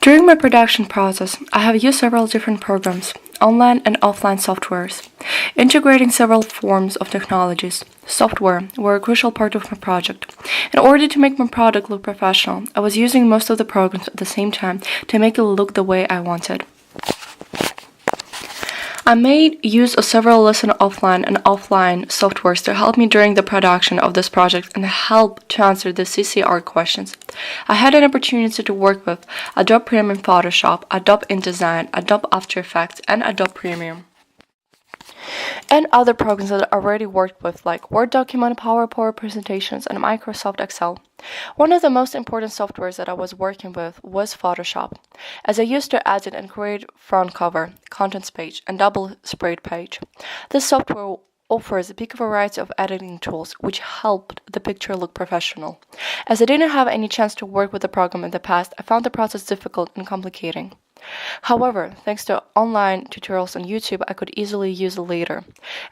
During my production process, I have used several different programs, online and offline softwares, integrating several forms of technologies. Software were a crucial part of my project. In order to make my product look professional, I was using most of the programs at the same time to make it look the way I wanted. I made use of several offline and offline softwares to help me during the production of this project and help to answer the CCR questions. I had an opportunity to work with Adobe Premium Photoshop, Adobe InDesign, Adobe After Effects, and Adobe Premium, and other programs that I already worked with like Word document, PowerPoint presentations, and Microsoft Excel. One of the most important softwares that I was working with was Photoshop, as I used to edit and create front cover, contents page, and double spread page. This software offers a big variety of editing tools which helped the picture look professional. As I didn't have any chance to work with the program in the past, I found the process difficult and complicating. However, thanks to online tutorials on YouTube, I could easily use it later.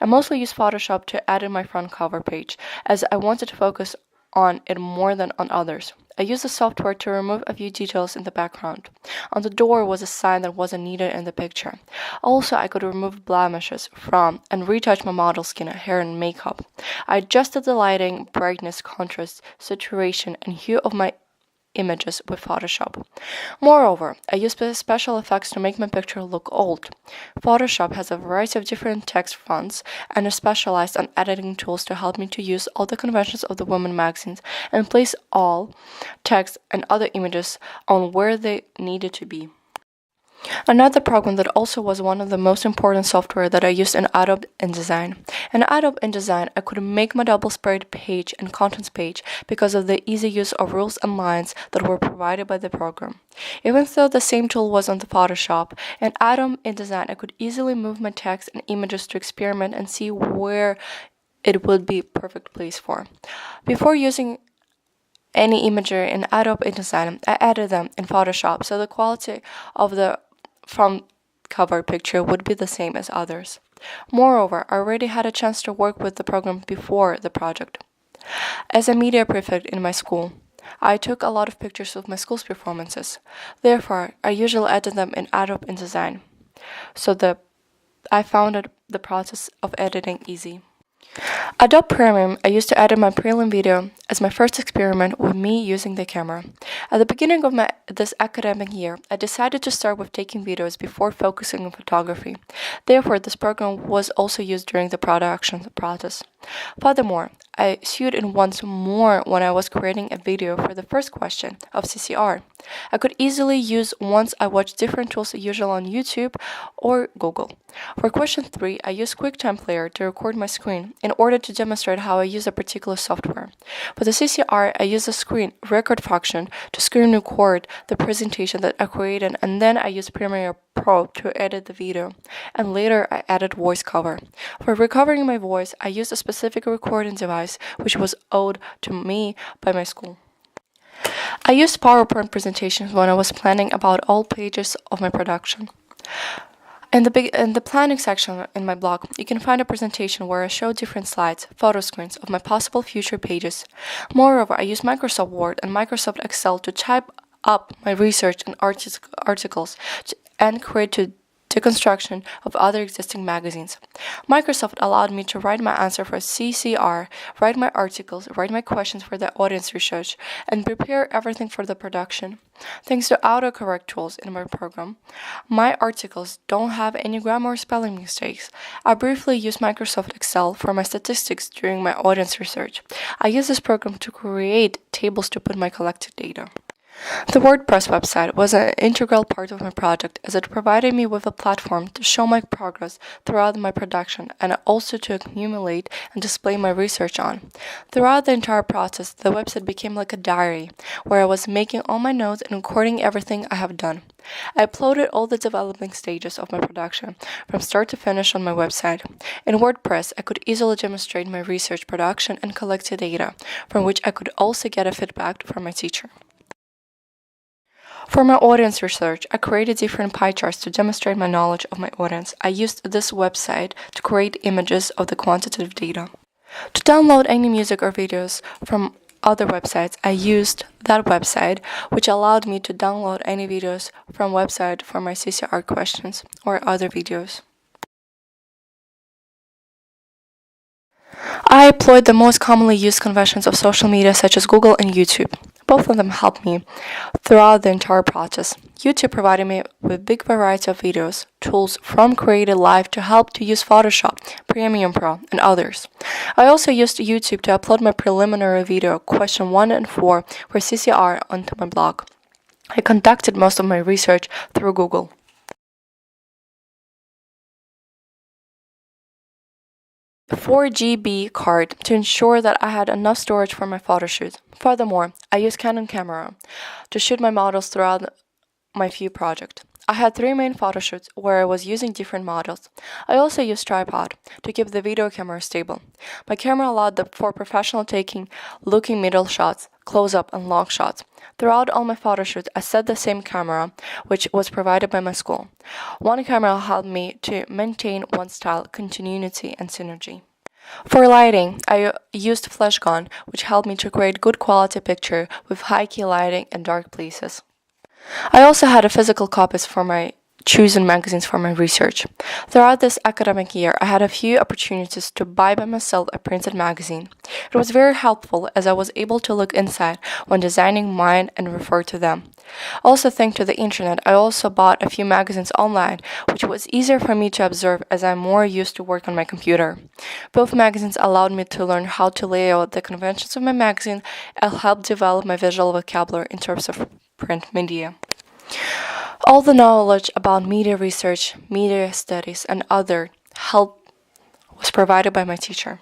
I mostly use Photoshop to edit my front cover page, as I wanted to focus on it more than on others. I used the software to remove a few details in the background. On the door was a sign that wasn't needed in the picture. Also, I could remove blemishes from and retouch my model's skin, hair, and makeup. I adjusted the lighting, brightness, contrast, saturation, and hue of my images with Photoshop. Moreover, I use special effects to make my picture look old. Photoshop has a variety of different text fonts and is specialized on editing tools to help me to use all the conventions of the women magazines and place all text and other images on where they needed to be. Another program that also was one of the most important software that I used in Adobe InDesign. In Adobe InDesign, I could make my double spread page and contents page because of the easy use of rules and lines that were provided by the program. Even though the same tool was on the Photoshop, in Adobe InDesign, I could easily move my text and images to experiment and see where it would be a perfect place for. Before using any imagery in Adobe InDesign, I added them in Photoshop so the quality of the front cover picture would be the same as others. Moreover, I already had a chance to work with the program before the project. As a media prefect in my school, I took a lot of pictures of my school's performances. Therefore, I usually edit them in Adobe InDesign, so I found the process of editing easy. Adobe Premium I used to edit my prelim video as my first experiment with me using the camera. At the beginning of this academic year, I decided to start with taking videos before focusing on photography. Therefore, this program was also used during the production process. Furthermore, I sued in once more when I was creating a video for the first question of CCR. I could easily use once I watched different tools usually on YouTube or Google. For question 3, I used QuickTime Player to record my screen in order to demonstrate how I use a particular software. For the CCR, I used the screen record function to screen record the presentation that I created, and then I used Premiere Pro to edit the video, and later I added voice cover. For recovering my voice, I used a specific recording device which was owed to me by my school. I used PowerPoint presentations when I was planning about all pages of my production. In the planning section in my blog, you can find a presentation where I show different slides, photo screens of my possible future pages. Moreover, I use Microsoft Word and Microsoft Excel to type up my research and articles and create deconstruction of other existing magazines. Microsoft allowed me to write my answer for CCR, write my articles, write my questions for the audience research, and prepare everything for the production. Thanks to autocorrect tools in my program, my articles don't have any grammar or spelling mistakes. I briefly use Microsoft Excel for my statistics during my audience research. I use this program to create tables to put my collected data. The WordPress website was an integral part of my project as it provided me with a platform to show my progress throughout my production and also to accumulate and display my research on. Throughout the entire process, the website became like a diary where I was making all my notes and recording everything I have done. I uploaded all the developing stages of my production from start to finish on my website. In WordPress, I could easily demonstrate my research production and collect the data, from which I could also get a feedback from my teacher. For my audience research, I created different pie charts to demonstrate my knowledge of my audience. I used this website to create images of the quantitative data. To download any music or videos from other websites, I used that website, which allowed me to download any videos from website for my CCR questions or other videos. I employed the most commonly used conventions of social media such as Google and YouTube. Both of them helped me throughout the entire process. YouTube provided me with a big variety of videos, tools from created live to help to use Photoshop, Premiere Pro, and others. I also used YouTube to upload my preliminary video, question 1 and 4, for CCR onto my blog. I conducted most of my research through Google. A 4GB card to ensure that I had enough storage for my photo shoots. Furthermore, I used Canon camera to shoot my models throughout my few projects. I had 3 main photo shoots where I was using different models. I also used tripod to keep the video camera stable. My camera allowed for professional taking, looking middle shots, close-up and long shots. Throughout all my photo shoots, I set the same camera, which was provided by my school. One camera helped me to maintain one style, continuity, and synergy. For lighting, I used flash gun, which helped me to create good quality picture with high key lighting and dark places. I also had a physical copies for my chosen magazines for my research. Throughout this academic year, I had a few opportunities to buy by myself a printed magazine. It was very helpful as I was able to look inside when designing mine and refer to them. Also, thanks to the internet, I also bought a few magazines online, which was easier for me to observe as I'm more used to work on my computer. Both magazines allowed me to learn how to lay out the conventions of my magazine and help develop my visual vocabulary in terms of print media. All the knowledge about media research, media studies, and other help was provided by my teacher.